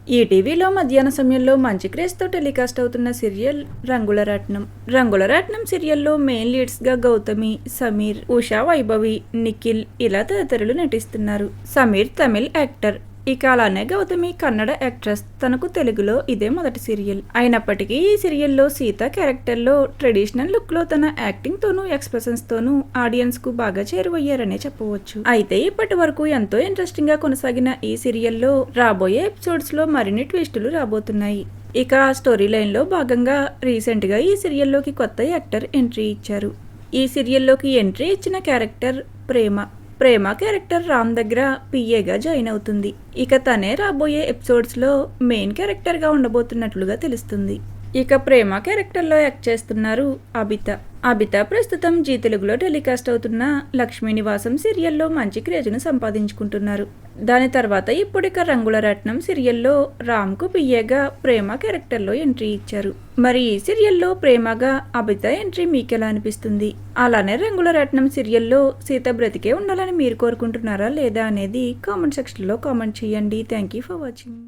ఈటీవీలో మధ్యాహ్న సమయంలో మంచి క్రేజ్తో టెలికాస్ట్ అవుతున్న సీరియల్ రంగుల రాట్నం. రంగుల రాట్నం సీరియల్లో మెయిన్ లీడ్స్గా గౌతమి, సమీర్, ఉషా వైభవి, నిఖిల్ ఇలా తదితరులు నటిస్తున్నారు. సమీర్ తమిళ్ యాక్టర్. ఇక అలానే గౌతమి కన్నడ యాక్ట్రెస్. తనకు తెలుగులో ఇదే మొదటి సీరియల్ అయినప్పటికీ ఈ సీరియల్లో సీత క్యారెక్టర్లో ట్రెడిషనల్ లుక్ లో తన యాక్టింగ్ తోనూ ఎక్స్ప్రెషన్స్ తోనూ ఆడియన్స్ కు బాగా చేరువయ్యారనే చెప్పవచ్చు. అయితే ఇప్పటి వరకు ఎంతో ఇంట్రెస్టింగ్ గా కొనసాగిన ఈ సీరియల్లో రాబోయే ఎపిసోడ్స్ లో మరిన్ని ట్విస్టులు రాబోతున్నాయి. ఇక స్టోరీ లైన్ లో భాగంగా రీసెంట్ గా ఈ సీరియల్లోకి కొత్త యాక్టర్ ఎంట్రీ ఇచ్చారు. ఈ సీరియల్లోకి ఎంట్రీ ఇచ్చిన క్యారెక్టర్ ప్రేమ క్యారెక్టర్ రామ్ దగ్గర పిఏగా జాయిన్ అవుతుంది. ఇక తనే రాబోయే ఎపిసోడ్స్లో మెయిన్ క్యారెక్టర్గా ఉండబోతున్నట్లుగా తెలుస్తుంది. ఇక ప్రేమ క్యారెక్టర్లో యాక్ట్ చేస్తున్నారు అబిత ప్రస్తుతం జీ తెలుగులో టెలికాస్ట్ అవుతున్న లక్ష్మీ నివాసం సీరియల్లో మంచి క్రేజ్ను సంపాదించుకుంటున్నారు. దాని తర్వాత ఇప్పుడిక రంగుల రత్నం సీరియల్లో రామ్కు పిఏగా ప్రేమ క్యారెక్టర్లో ఎంట్రీ ఇచ్చారు. మరి ఈ సీరియల్లో ప్రేమగా అబిత ఎంట్రీ మీకెలా అనిపిస్తుంది? అలానే రంగుల రత్నం సీరియల్లో సీత బ్రతికే ఉండాలని మీరు కోరుకుంటున్నారా లేదా అనేది కామెంట్ సెక్షన్లో కామెంట్ చేయండి. Thank you for watching.